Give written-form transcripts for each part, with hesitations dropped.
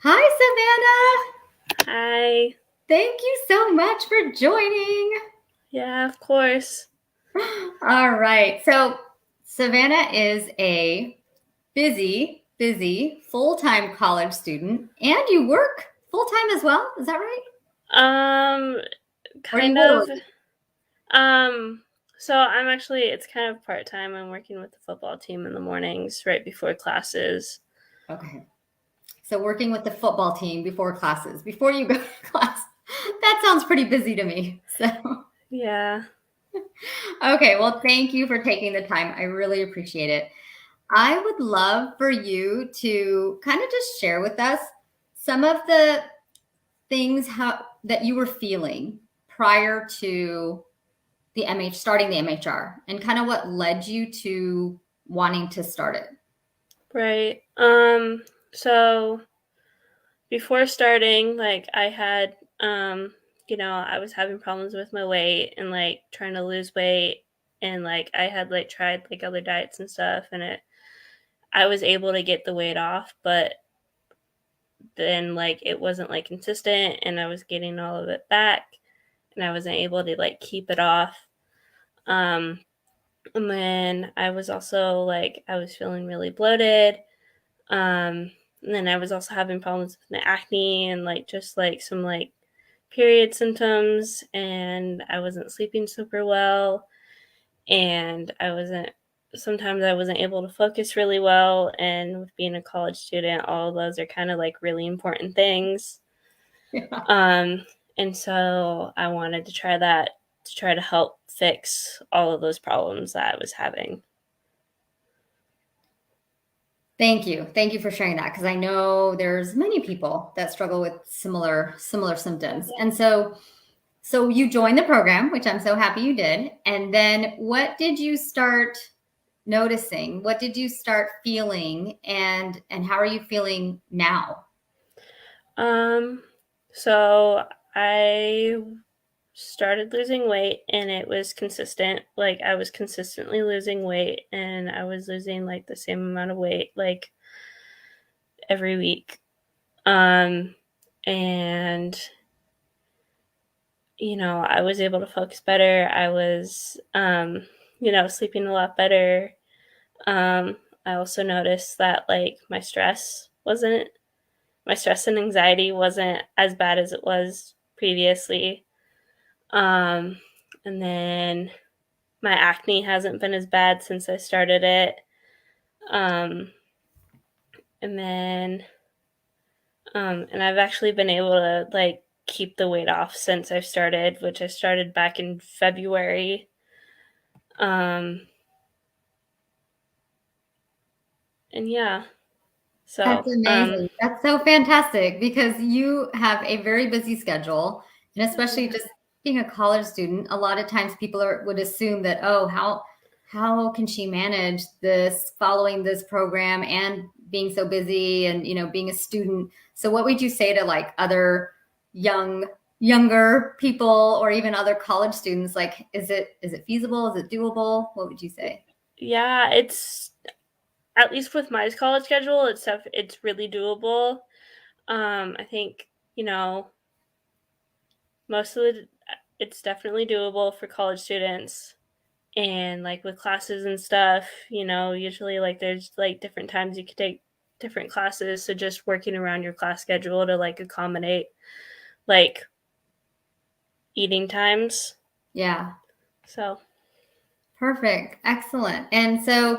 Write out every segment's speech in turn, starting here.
Hi, Savannah. Hi. Thank you so much for joining. Yeah, of course. All right. So, Savannah is a busy full-time college student, and you work full-time as well. Is that right? Um, Or you kind of. literally? Um, so I'm actually, it's kind of part-time. I'm working with the football team in the mornings right before classes. Okay. So, working with the football team before classes, before you go to class. That sounds pretty busy to me. So, Yeah. okay. Well, thank you for taking the time. I really appreciate it. I would love for you to kind of just share with us some of the things that you were feeling prior to starting the MHR and kind of what led you to wanting to start it. Right. So before starting, like I had, I was having problems with my weight and like trying to lose weight, and like I had like tried like other diets and stuff, and I was able to get the weight off, but then like it wasn't like consistent, and I was getting all of it back, and I wasn't able to like keep it off. um and then I was also like I was feeling really bloated. And then I was also having problems with my acne and like just like some like period symptoms, and I wasn't sleeping super well, and I wasn't able to focus really well, and with being a college student, all of those are kind of like really important things. Yeah. Um, and so I wanted to try that to try to help fix all of those problems that I was having. Thank you. Thank you for sharing that because I know there's many people that struggle with similar symptoms. And so you joined the program, which I'm so happy you did. And then what did you start noticing? What did you start feeling and how are you feeling now? Um, so I started losing weight, and it was consistent. Like I was consistently losing weight, and I was losing like the same amount of weight like every week. Um, and I was able to focus better. I was, sleeping a lot better. I also noticed that like my stress and anxiety wasn't as bad as it was previously. Um, and then my acne hasn't been as bad since I started it. Um, and then, and I've actually been able to like keep the weight off since I've started, which I started back in February. Um, and yeah, That's so, amazing. That's so fantastic because you have a very busy schedule, and especially yeah, just being a college student, a lot of times would assume that, oh, how can she manage this, following this program and being so busy and being a student. So what would you say to like other younger people or even other college students? Like, is it feasible? Is it doable? What would you say? yeah, it's at least with my college schedule, it's really doable. I think most of the it's definitely doable for college students. And like with classes and stuff, usually like there's like different times you could take different classes, so just working around your class schedule to like accommodate like eating times. Yeah, So perfect. Excellent. And so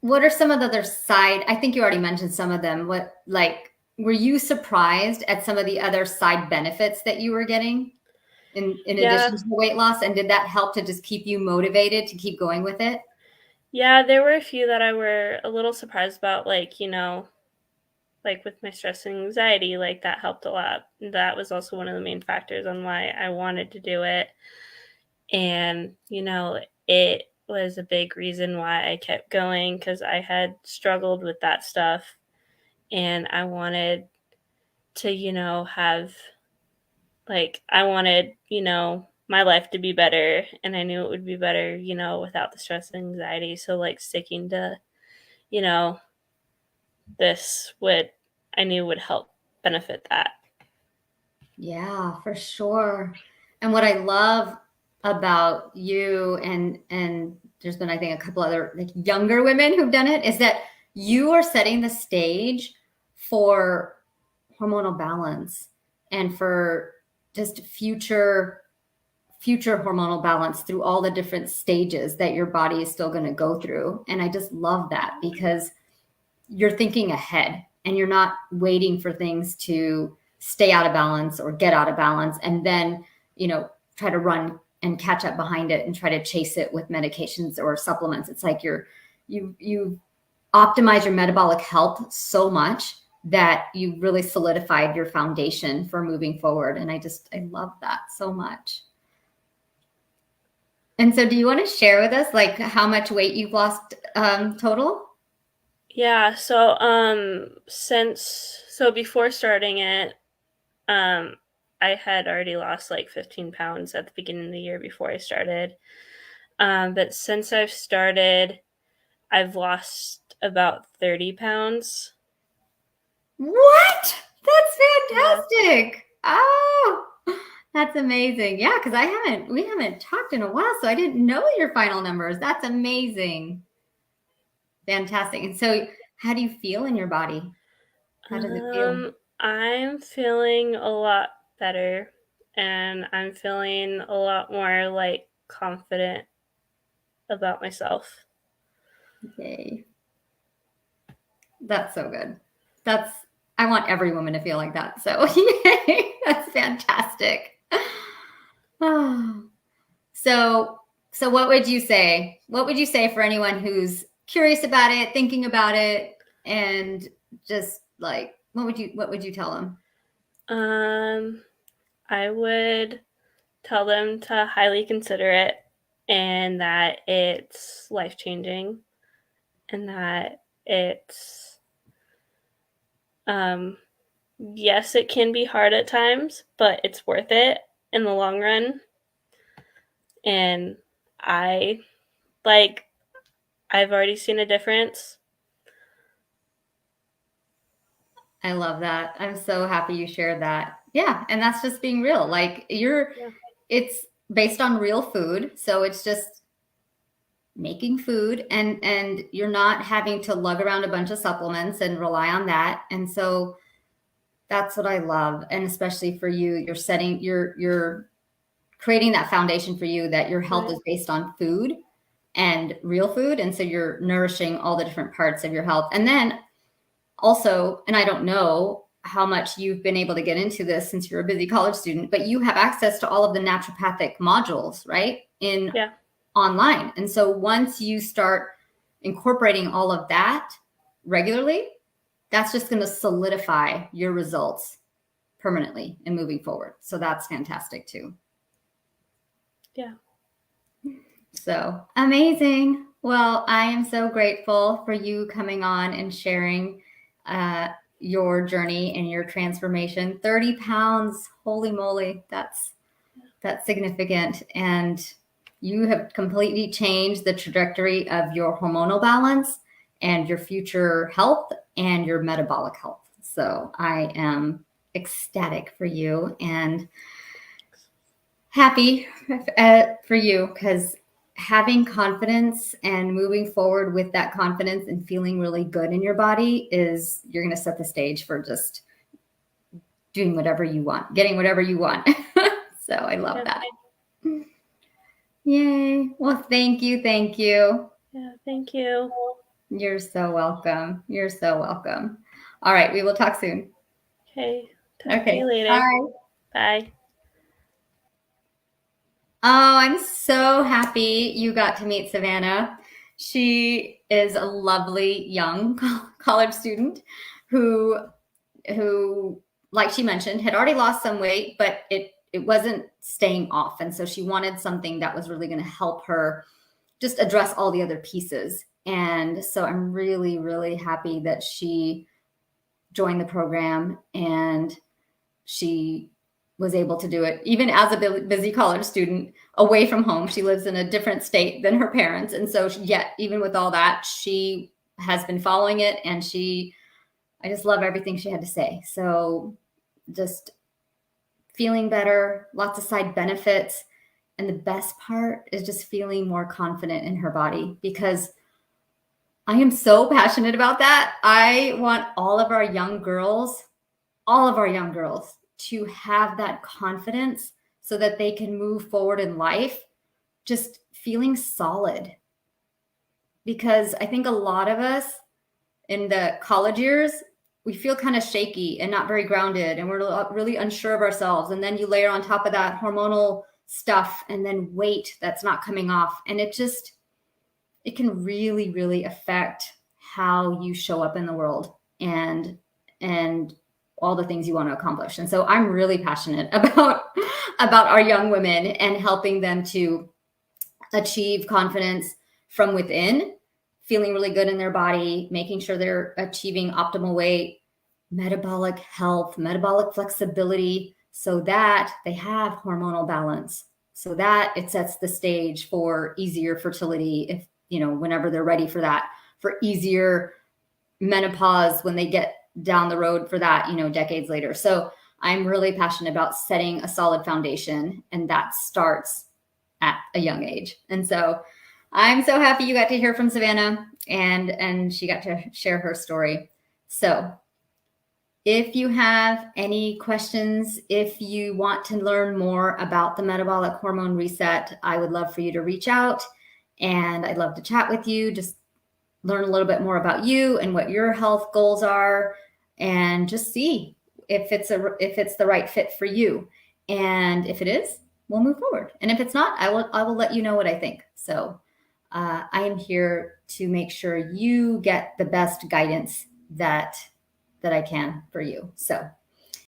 what are some of the other side? I think you already mentioned some of them. What, like, were you surprised at some of the other side benefits that you were getting in yeah, addition to the weight loss? And did that help to just keep you motivated to keep going with it? yeah, there were a few that I were a little surprised about, like like with my stress and anxiety, like that helped a lot. That was also one of the main factors on why I wanted to do it. And it was a big reason why I kept going, because I had struggled with that stuff, and I wanted to, have like I wanted, my life to be better, and I knew it would be better, without the stress and anxiety. So like sticking to, you know, this would I knew would help benefit that. Yeah, for sure. And what I love about you and there's been, I think, a couple other like younger women who've done it, is that you are setting the stage for hormonal balance and for just future hormonal balance through all the different stages that your body is still going to go through. And I just love that, because you're thinking ahead and you're not waiting for things to stay out of balance or get out of balance and then, try to run and catch up behind it and try to chase it with medications or supplements. It's like you optimize your metabolic health so much that you really solidified your foundation for moving forward. And I love that so much. And so do you want to share with us like how much weight you've lost total? Yeah, so before starting it, I had already lost like 15 pounds at the beginning of the year before I started. But since I've started, I've lost about 30 pounds. What? That's fantastic. Yeah. Oh, that's amazing. Yeah, because we haven't talked in a while, so I didn't know your final numbers. That's amazing. Fantastic. And so how do you feel in your body? How does it feel? I'm feeling a lot better, and I'm feeling a lot more like confident about myself. Yay. That's so good. I want every woman to feel like that. So yay, that's fantastic. Oh. So what would you say? What would you say for anyone who's curious about it, thinking about it, and just like what would you tell them? I would tell them to highly consider it, and that it's life-changing, and that it's yes, it can be hard at times, but it's worth it in the long run. And I've already seen a difference. I love that. I'm so happy you shared that. Yeah, and that's just being real. Like it's based on real food, so it's just making food, and you're not having to lug around a bunch of supplements and rely on that. And so that's what I love. And especially for you, you're creating that foundation for you, that your health is based on food and real food. And so you're nourishing all the different parts of your health. And then also, and I don't know how much you've been able to get into this since you're a busy college student, but you have access to all of the naturopathic modules, right? Online. And so once you start incorporating all of that regularly, that's just going to solidify your results permanently and moving forward. So that's fantastic too. Yeah. So amazing. Well, I am so grateful for you coming on and sharing your journey and your transformation. 30 pounds, holy moly, that's significant. And you have completely changed the trajectory of your hormonal balance and your future health and your metabolic health. So I am ecstatic for you and happy for you, because having confidence and moving forward with that confidence and feeling really good in your body you're going to set the stage for just doing whatever you want, getting whatever you want. So I love that. Yay. Well, thank you. Thank you. Yeah, thank you. You're so welcome. You're so welcome. All right. We will talk soon. Okay. Talk to you later. Bye. Bye. Oh, I'm so happy you got to meet Savana. She is a lovely young college student who, like she mentioned, had already lost some weight, but it wasn't staying off. And so she wanted something that was really going to help her just address all the other pieces. And so I'm really, really happy that she joined the program and she was able to do it even as a busy college student away from home. She lives in a different state than her parents. And so yet, even with all that, she has been following it, and she I just love everything she had to say. So just feeling better, lots of side benefits. And the best part is just feeling more confident in her body, because I am so passionate about that. I want all of our young girls, to have that confidence so that they can move forward in life just feeling solid. Because I think a lot of us in the college years, we feel kind of shaky and not very grounded, and we're really unsure of ourselves. And then you layer on top of that hormonal stuff and then weight that's not coming off. And it can really, really affect how you show up in the world and all the things you want to accomplish. And so I'm really passionate about our young women and helping them to achieve confidence from within, feeling really good in their body, making sure they're achieving optimal weight, metabolic health, metabolic flexibility, so that they have hormonal balance, so that it sets the stage for easier fertility, if whenever they're ready for that, for easier menopause when they get down the road for that, decades later. So I'm really passionate about setting a solid foundation, and that starts at a young age. And so I'm so happy you got to hear from Savana, and she got to share her story. So if you have any questions, if you want to learn more about the metabolic hormone reset, I would love for you to reach out, and I'd love to chat with you, just learn a little bit more about you and what your health goals are, and just see if it's the right fit for you. And if it is, we'll move forward. And if it's not, I will let you know what I think. So I am here to make sure you get the best guidance that I can for you. So